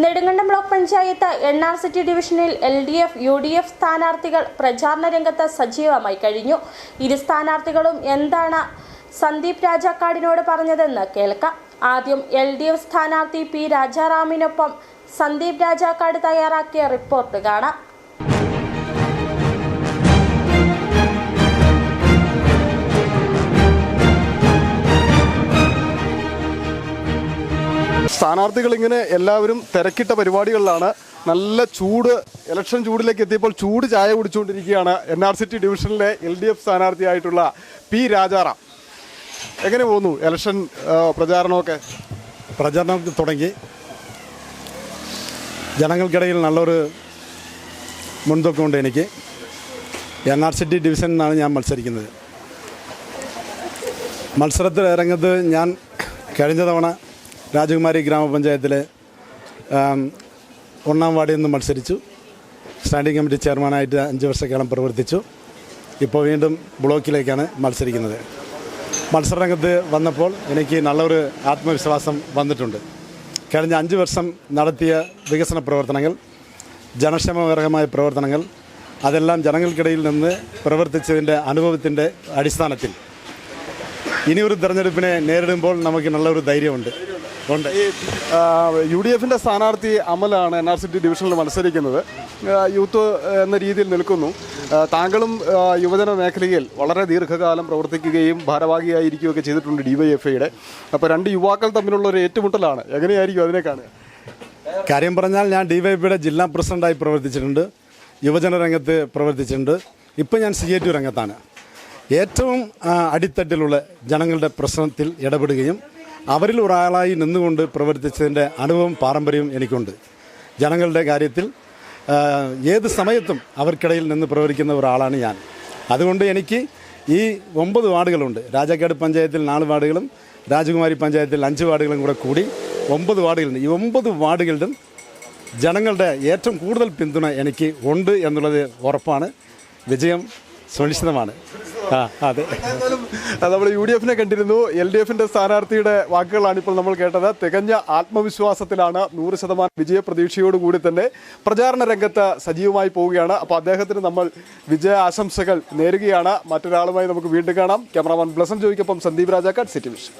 Nedumkandam block panchayat എണ്ണാർ city ഡിവിഷനിൽ LDF, UDF സ്ഥാനാർത്ഥികൾ പ്രചാരണ രംഗത്ത് സജീവമായി കഴിഞ്ഞു. ഇരു സ്ഥാനാർത്ഥികളും എന്താണ് സന്ദീപ് രാജാക്കാടിനോട് പറഞ്ഞതെന്ന് കേൾക്കാം. ആദ്യം LDF സ്ഥാനാർത്ഥി P. രാജാറാമിനൊപ്പം സന്ദീപ് രാജാക്കാട് തയ്യാറാക്കിയ റിപ്പോർട്ട് കാണാം. സ്ഥാനാർത്ഥികൾ ഇങ്ങനെ എല്ലാവരും തിരക്കിട്ട പരിപാടികളിലാണ്. നല്ല ചൂട്, ഇലക്ഷൻ ചൂടിലേക്ക് എത്തിയപ്പോൾ ചൂട് ചായ കുടിച്ചുകൊണ്ടിരിക്കുകയാണ് എൻആർ സിറ്റി ഡിവിഷനിലെ LDF സ്ഥാനാർത്ഥിയായിട്ടുള്ള P. രാജാറാം. എങ്ങനെ പോകുന്നു ഇലക്ഷൻ പ്രചാരണമൊക്കെ? പ്രചാരണം തുടങ്ങി. ജനങ്ങൾക്കിടയിൽ നല്ലൊരു മുൻതൂക്കമുണ്ട്. എനിക്ക് എൻആർ സിറ്റി ഡിവിഷനിൽ നിന്നാണ് ഞാൻ മത്സരിക്കുന്നത്. മത്സരത്തിൽ ഇറങ്ങുന്നത് ഞാൻ കഴിഞ്ഞ തവണ രാജകുമാരി ഗ്രാമപഞ്ചായത്തിലെ 1-ാം വാർഡിൽ നിന്ന് മത്സരിച്ചു. സ്റ്റാൻഡിംഗ് കമ്മിറ്റി ചെയർമാനായിട്ട് 5 വർഷക്കാലം പ്രവർത്തിച്ചു. ഇപ്പോൾ വീണ്ടും ബ്ലോക്കിലേക്കാണ് മത്സരിക്കുന്നത്. മത്സരരംഗത്ത് വന്നപ്പോൾ എനിക്ക് നല്ലൊരു ആത്മവിശ്വാസം വന്നിട്ടുണ്ട്. കഴിഞ്ഞ 5 വർഷം നടത്തിയ വികസന പ്രവർത്തനങ്ങൾ, ജനക്ഷേമകരമായ പ്രവർത്തനങ്ങൾ, അതെല്ലാം ജനങ്ങൾക്കിടയിൽ നിന്ന് പ്രവർത്തിച്ചതിൻ്റെ അനുഭവത്തിൻ്റെ അടിസ്ഥാനത്തിൽ ഇനിയൊരു തെരഞ്ഞെടുപ്പിനെ നേരിടുമ്പോൾ നമുക്ക് നല്ലൊരു ധൈര്യമുണ്ട്. ഈ UDFിൻ്റെ സ്ഥാനാർത്ഥി അമലാണ് എൻആർ സിറ്റി ഡിവിഷനിൽ മത്സരിക്കുന്നത്. യൂത്ത് എന്ന രീതിയിൽ നിൽക്കുന്നു. താങ്കളും യുവജന മേഖലയിൽ വളരെ ദീർഘകാലം പ്രവർത്തിക്കുകയും ഭാരവാഹിയായിരിക്കുകയൊക്കെ ചെയ്തിട്ടുണ്ട് DYFIയുടെ. അപ്പോൾ 2 യുവാക്കൾ തമ്മിലുള്ള ഒരു ഏറ്റുമുട്ടലാണ്. എങ്ങനെയായിരിക്കും അതിനെ കാണുക? കാര്യം പറഞ്ഞാൽ ഞാൻ DYFIയുടെ ജില്ലാ പ്രസിഡൻ്റായി പ്രവർത്തിച്ചിട്ടുണ്ട്. യുവജന രംഗത്ത് പ്രവർത്തിച്ചിട്ടുണ്ട്. ഇപ്പോൾ ഞാൻ CAT രംഗത്താണ്. ഏറ്റവും അടിത്തട്ടിലുള്ള ജനങ്ങളുടെ പ്രശ്നത്തിൽ ഇടപെടുകയും അവരിൽ ഒരാളായി നിന്നുകൊണ്ട് പ്രവർത്തിച്ചതിൻ്റെ അനുഭവം, പാരമ്പര്യവും എനിക്കുണ്ട്. ജനങ്ങളുടെ കാര്യത്തിൽ ഏത് സമയത്തും അവർക്കിടയിൽ നിന്ന് പ്രവർത്തിക്കുന്ന ഒരാളാണ് ഞാൻ. അതുകൊണ്ട് എനിക്ക് ഈ 9 വാർഡുകളുണ്ട്. രാജാക്കാട് പഞ്ചായത്തിൽ 4 വാർഡുകളും രാജകുമാരി പഞ്ചായത്തിൽ 5 വാർഡുകളും കൂടെ കൂടി 9 വാർഡുകളുണ്ട്. ഈ 9 വാർഡുകളിലും ജനങ്ങളുടെ ഏറ്റവും കൂടുതൽ പിന്തുണ എനിക്ക് ഉണ്ട് എന്നുള്ളത് ഉറപ്പാണ്. വിജയം സുനിശ്ചിതമാണ്. അതെ, നമ്മൾ UDFിനെ കണ്ടിരുന്നു. LDFിൻ്റെ സ്ഥാനാർത്ഥിയുടെ വാക്കുകളാണ് ഇപ്പോൾ നമ്മൾ കേട്ടത്. തികഞ്ഞ ആത്മവിശ്വാസത്തിലാണ്, 100% വിജയപ്രതീക്ഷയോടുകൂടി തന്നെ പ്രചാരണ രംഗത്ത് സജീവമായി പോവുകയാണ്. അപ്പോൾ അദ്ദേഹത്തിന് നമ്മൾ വിജയ ആശംസകൾ നേരുകയാണ്. മറ്റൊരാളുമായി നമുക്ക് വീണ്ടും കാണാം. ക്യാമറാമാൻ ബ്ലസൻ ജോയിക്കൊപ്പം സന്ദീപ് രാജാക്കാട്, സിറ്റി വിഷൻ.